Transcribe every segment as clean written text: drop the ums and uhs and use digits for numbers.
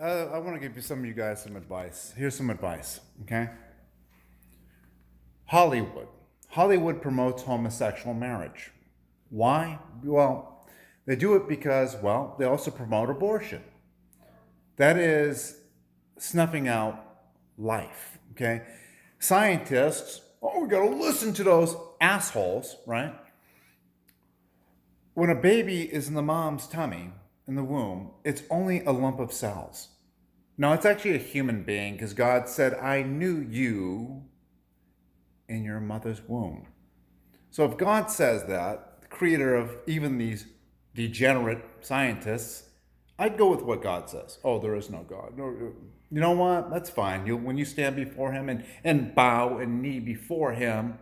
I want to give some of you guys some advice. Here's some advice, okay? Hollywood. Hollywood promotes homosexual marriage. Why? Well, they do it because, well, they also promote abortion. That is snuffing out life, okay? Scientists, oh, we gotta listen to those assholes, right? When a baby is in the mom's tummy, in the womb, it's only a lump of cells. No, it's actually a human being because God said, I knew you in your mother's womb. So if God says that, the creator of even these degenerate scientists, I'd go with what God says. Oh, there is no God. No, you know what? That's fine. When you stand before him and bow and knee before him,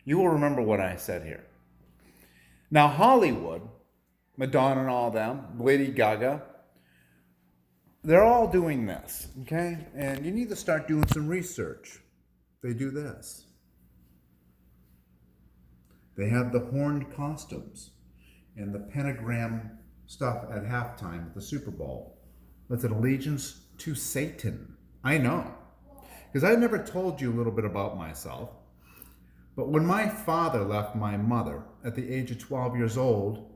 you will remember what I said here. Now, Hollywood, Madonna and all them, Lady Gaga, they're all doing this, okay? And you need to start doing some research. They do this. They have the horned costumes and the pentagram stuff at halftime at the Super Bowl. That's an allegiance to Satan. I know. Because I never told you a little bit about myself. But when my father left my mother at the age of 12 years old,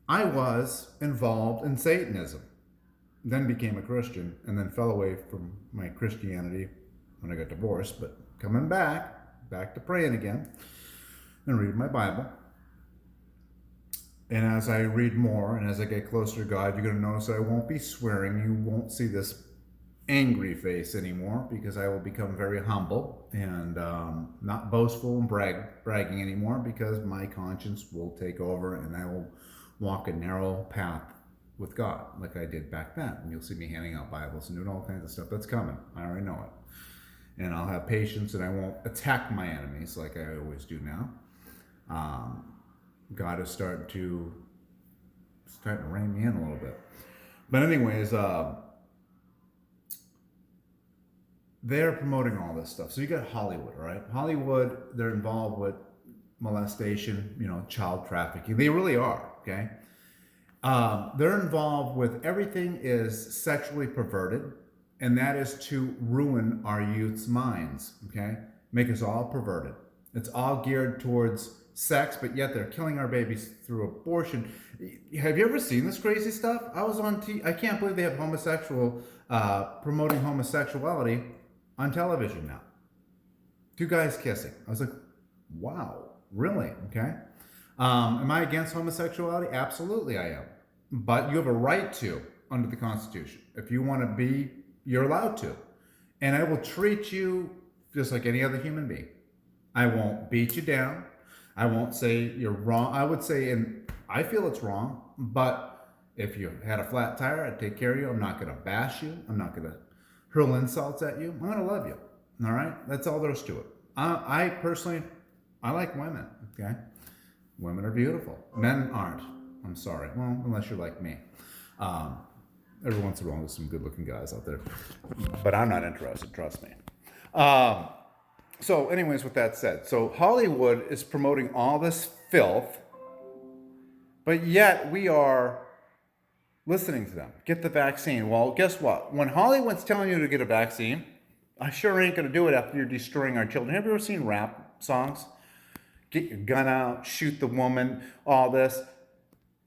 I was involved in Satanism. Then became a Christian and then fell away from my Christianity when I got divorced, but coming back to praying again and reading my Bible. And as I read more and as I get closer to God, you're going to notice that I won't be swearing. You won't see this angry face anymore because I will become very humble and not boastful and bragging anymore because my conscience will take over and I will walk a narrow path with God like I did back then. And you'll see me handing out Bibles and doing all kinds of stuff. That's coming. I already know it. And I'll have patience and I won't attack my enemies like I always do now. God is starting to rein me in a little bit. But anyways, they're promoting all this stuff. So you got Hollywood, right? Hollywood, they're involved with molestation, child trafficking. They really are, okay? They're involved with everything is sexually perverted, and that is to ruin our youth's minds, okay? Make us all perverted. It's all geared towards sex, but yet they're killing our babies through abortion. Have you ever seen this crazy stuff? I was on TV. I can't believe they have promoting homosexuality on television now. Two guys kissing. I was like, wow, really? Okay. Am I against homosexuality? Absolutely I am. But you have a right to under the Constitution. If you want to be, you're allowed to. And I will treat you just like any other human being. I won't beat you down. I won't say you're wrong. I would say, and I feel it's wrong, but if you had a flat tire, I'd take care of you. I'm not going to bash you. I'm not going to hurl insults at you. I'm going to love you. All right? That's all there is to it. I personally, I like women, okay? Women are beautiful. Men aren't. I'm sorry. Well, unless you're like me. Every once in a while, there's some good-looking guys out there. But I'm not interested, trust me. So anyways, with that said, so Hollywood is promoting all this filth, but yet we are listening to them. Get the vaccine. Well, guess what? When Hollywood's telling you to get a vaccine, I sure ain't going to do it after you're destroying our children. Have you ever seen rap songs? Get your gun out, shoot the woman, all this.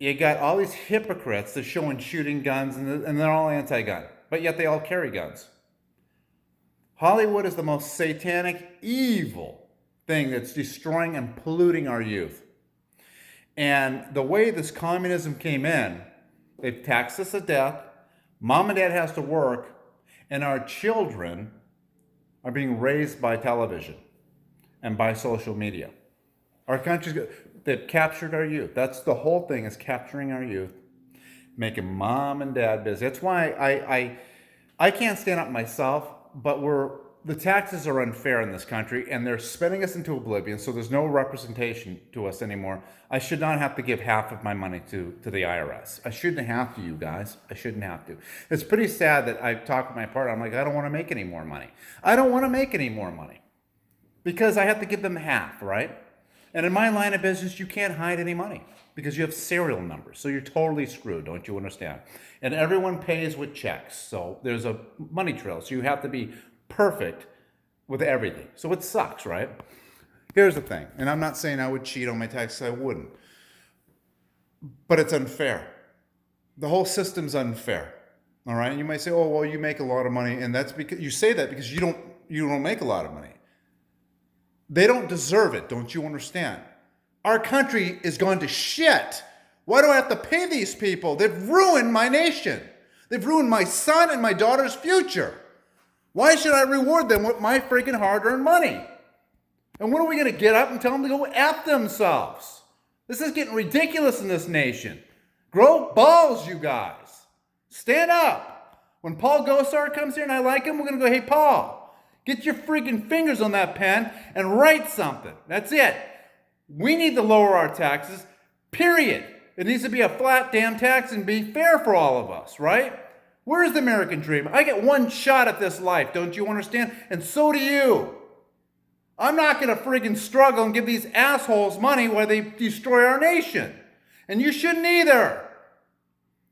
You got all these hypocrites that showing shooting guns, and they're all anti-gun, but yet they all carry guns. Hollywood is the most satanic, evil thing that's destroying and polluting our youth. And the way this communism came in, they've taxed us to death. Mom and dad has to work, and our children are being raised by television and by social media. Our country's, they've captured our youth. That's the whole thing, is capturing our youth, making mom and dad busy. That's why I can't stand up myself, but the taxes are unfair in this country, and they're spending us into oblivion, so there's no representation to us anymore. I should not have to give half of my money to the IRS. I shouldn't have to, you guys. I shouldn't have to. It's pretty sad that I talk with my partner. I'm like, I don't want to make any more money. I don't want to make any more money because I have to give them half, right? And in my line of business, you can't hide any money because you have serial numbers. So you're totally screwed, don't you understand? And everyone pays with checks. So there's a money trail. So you have to be perfect with everything. So it sucks, right? Here's the thing. And I'm not saying I would cheat on my taxes. I wouldn't. But it's unfair. The whole system's unfair. All right? And you might say, oh, well, you make a lot of money. And that's because you say that because you don't make a lot of money. They don't deserve it, don't you understand? Our country is going to shit. Why do I have to pay these people? They've ruined my nation. They've ruined my son and my daughter's future. Why should I reward them with my freaking hard-earned money? And when are we going to get up and tell them to go F themselves? This is getting ridiculous in this nation. Grow balls, you guys. Stand up. When Paul Gosar comes here and I like him, we're going to go, hey, Paul, get your freaking fingers on that pen and write something. That's it. We need to lower our taxes, period. It needs to be a flat damn tax and be fair for all of us, right? Where's the American dream? I get one shot at this life, don't you understand? And so do you. I'm not going to freaking struggle and give these assholes money while they destroy our nation. And you shouldn't either.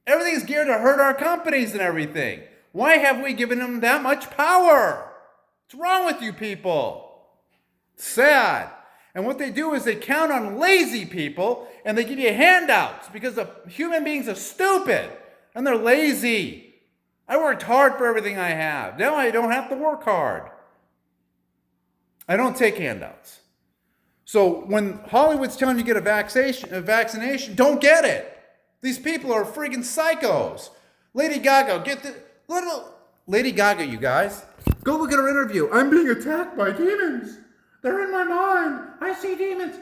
Everything's geared to hurt our companies and everything. Why have we given them that much power? What's wrong with you people? Sad. And what they do is they count on lazy people and they give you handouts because the human beings are stupid and they're lazy. I worked hard for everything I have. Now I don't have to work hard. I don't take handouts. So when Hollywood's telling you to get a vaccination, don't get it. These people are freaking psychos. Lady Gaga, Lady Gaga, you guys. Go look at her interview. I'm being attacked by demons. They're in my mind. I see demons.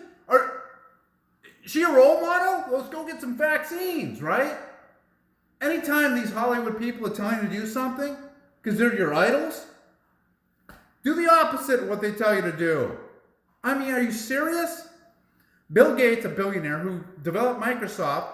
Is she a role model? Let's go get some vaccines, right? Anytime these Hollywood people are telling you to do something, because they're your idols, do the opposite of what they tell you to do. I mean, are you serious? Bill Gates, a billionaire who developed Microsoft,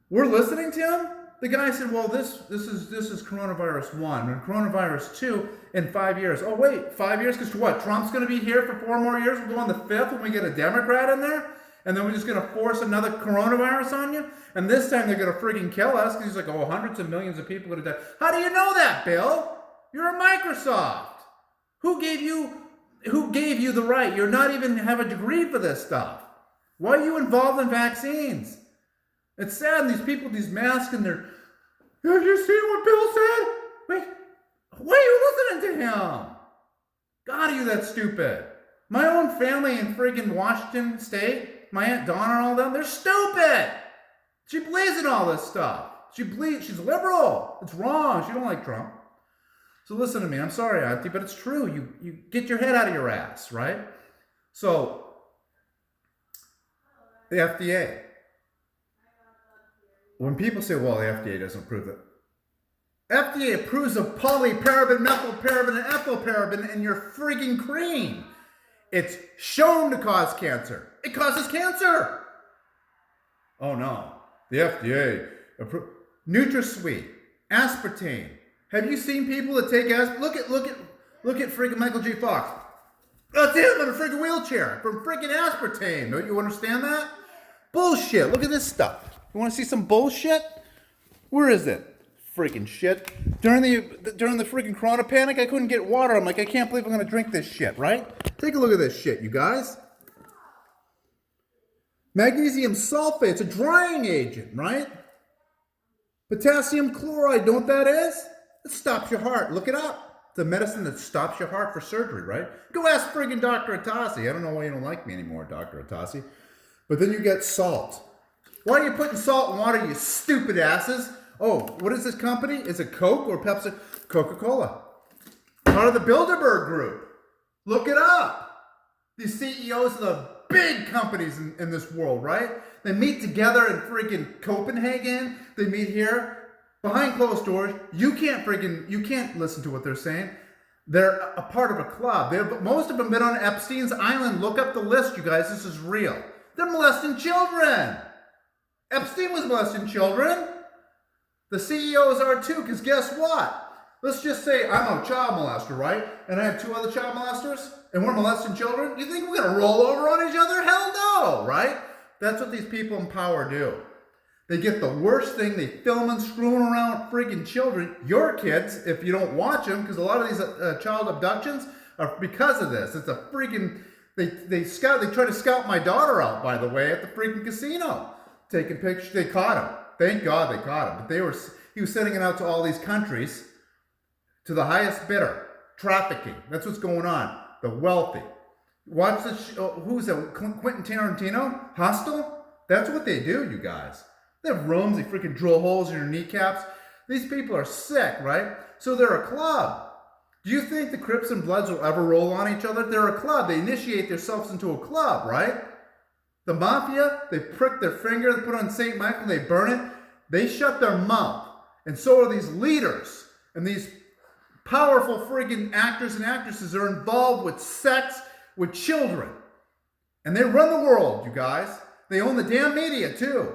we're listening to him? The guy said, well, this is coronavirus 1 and coronavirus 2 in 5 years. Oh, wait, 5 years? Because what? Trump's going to be here for 4 more years? We'll go on the 5th when we get a Democrat in there? And then we're just going to force another coronavirus on you? And this time they're going to freaking kill us because he's like, oh, hundreds of millions of people are going to die. How do you know that, Bill? You're a Microsoft. Who gave you the right? You're not even have a degree for this stuff. Why are you involved in vaccines? It's sad. These people, these masks, and they're, have you seen what Bill said? Wait, why are you listening to him? God, are you that stupid? My own family in friggin' Washington State, my Aunt Donna and all them, they're stupid. She believes in all this stuff. She's liberal. It's wrong. She don't like Trump. So listen to me. I'm sorry, Auntie, but it's true. You get your head out of your ass, right? So, the FDA. When people say, well, the FDA doesn't approve it. FDA approves of polyparaben, methylparaben, and ethylparaben in your freaking cream. It's shown to cause cancer. It causes cancer. Oh no. The FDA approves. NutraSweet, aspartame. Have you seen people that take aspartame? Look at freaking Michael J. Fox. That's him in a freaking wheelchair from freaking aspartame. Don't you understand that? Bullshit. Look at this stuff. You want to see some bullshit? Where is it? Freaking shit. During the freaking Corona panic, I couldn't get water. I'm like, I can't believe I'm going to drink this shit, right? Take a look at this shit, you guys. Magnesium sulfate. It's a drying agent, right? Potassium chloride. Know what that is? It stops your heart. Look it up. It's a medicine that stops your heart for surgery, right? Go ask friggin' Dr. Atassi. I don't know why you don't like me anymore, Dr. Atassi. But then you get salt. Why are you putting salt in water, you stupid asses? Oh, what is this company? Is it Coke or Pepsi? Coca-Cola. Part of the Bilderberg Group. Look it up. These CEOs of the big companies in this world, right? They meet together in freaking Copenhagen. They meet here. Behind closed doors, you can't listen to what they're saying. They're a part of a club. Most of them been on Epstein's Island. Look up the list, you guys. This is real. They're molesting children. Epstein was molesting children. The CEOs are too, because guess what? Let's just say I'm a child molester, right? And I have 2 other child molesters, and we're molesting children. You think we're going to roll over on each other? Hell no, right? That's what these people in power do. They get the worst thing. They film and screwing around freaking children. Your kids, if you don't watch them, because a lot of these child abductions are because of this. It's a freaking... They try to scout my daughter out, by the way, at the freaking casino. Taking pictures. They caught him. Thank God they caught him. But he was sending it out to all these countries, to the highest bidder. Trafficking. That's what's going on. The wealthy. Watch the who's that? Quentin Tarantino? Hostel? That's what they do, you guys. They have rooms. They freaking drill holes in your kneecaps. These people are sick, right? So they're a club. Do you think the Crips and Bloods will ever roll on each other? They're a club. They initiate themselves into a club, right? The mafia, they prick their finger, they put on St. Michael, they burn it. They shut their mouth. And so are these leaders. And these powerful friggin' actors and actresses are involved with sex with children. And they run the world, you guys. They own the damn media, too.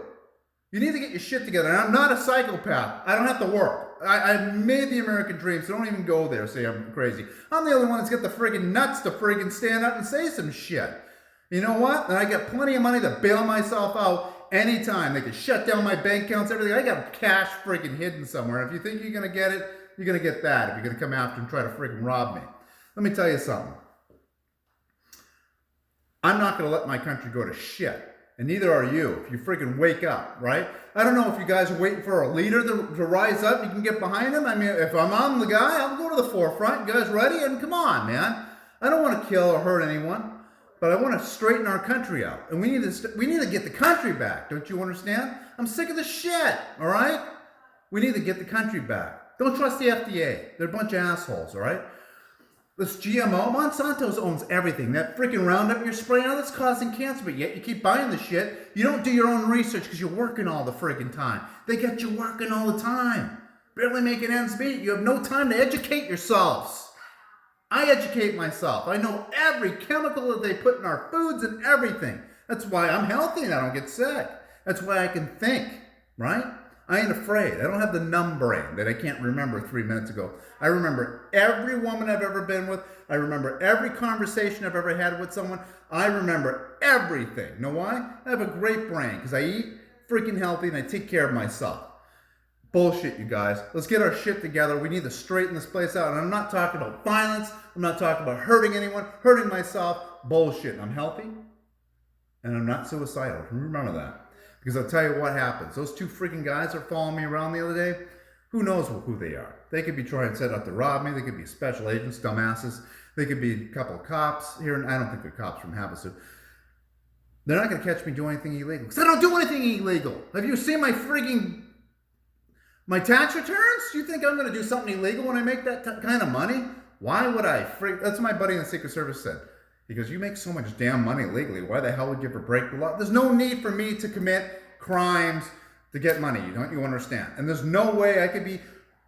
You need to get your shit together. And I'm not a psychopath. I don't have to work. I made the American dream, so don't even go there, say I'm crazy. I'm the only one that's got the friggin' nuts to friggin' stand up and say some shit. You know what? And I got plenty of money to bail myself out anytime. They can shut down my bank accounts, everything. I got cash friggin' hidden somewhere. If you think you're going to get it, you're going to get that if you're going to come after and try to friggin' rob me. Let me tell you something. I'm not going to let my country go to shit. And neither are you, if you freaking wake up, right? I don't know if you guys are waiting for a leader to rise up. You can get behind him. I mean, if I'm the guy, I'll go to the forefront. You guys ready? And come on, man. I don't want to kill or hurt anyone, but I want to straighten our country out. And we need to get the country back. Don't you understand? I'm sick of the shit, all right? We need to get the country back. Don't trust the FDA. They're a bunch of assholes, all right? This GMO, Monsanto owns everything. That freaking Roundup you're spraying out, that's causing cancer, but yet you keep buying the shit. You don't do your own research because you're working all the freaking time. They get you working all the time. Barely making ends meet. You have no time to educate yourselves. I educate myself. I know every chemical that they put in our foods and everything. That's why I'm healthy and I don't get sick. That's why I can think, right? I ain't afraid. I don't have the numb brain that I can't remember 3 minutes ago. I remember every woman I've ever been with. I remember every conversation I've ever had with someone. I remember everything. Know why? I have a great brain because I eat freaking healthy and I take care of myself. Bullshit, you guys. Let's get our shit together. We need to straighten this place out. And I'm not talking about violence. I'm not talking about hurting anyone, hurting myself. Bullshit. I'm healthy and I'm not suicidal. Remember that. Because I'll tell you what happens. Those 2 freaking guys that are following me around the other day, who knows who they are. They could be trying to set up to rob me. They could be special agents, dumbasses. They could be a couple of cops here. And I don't think they're cops from Havasu. They're not going to catch me doing anything illegal. Because I don't do anything illegal. Have you seen my tax returns? You think I'm going to do something illegal when I make that kind of money? Why would I? That's what my buddy in the Secret Service said. Because you make so much damn money legally, why the hell would you ever break the law? There's no need for me to commit crimes to get money. Don't you understand? And there's no way I could be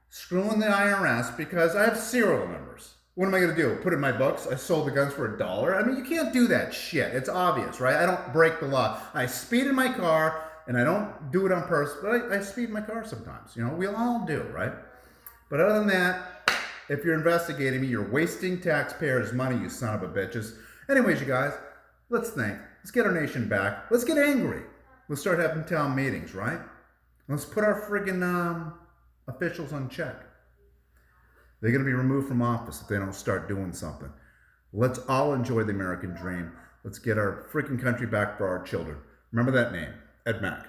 screwing the IRS because I have serial numbers. What am I going to do? Put in my books? I sold the guns for $1. I mean, you can't do that shit. It's obvious, right? I don't break the law. I speed in my car, and I don't do it on purpose, but I speed in my car sometimes. You know, we all do, right? But other than that, if you're investigating me, you're wasting taxpayers' money, you son of a bitches. Anyways, you guys, let's think. Let's get our nation back. Let's get angry. Let's start having town meetings, right? Let's put our friggin' officials on check. They're going to be removed from office if they don't start doing something. Let's all enjoy the American dream. Let's get our freaking country back for our children. Remember that name, Ed Mack.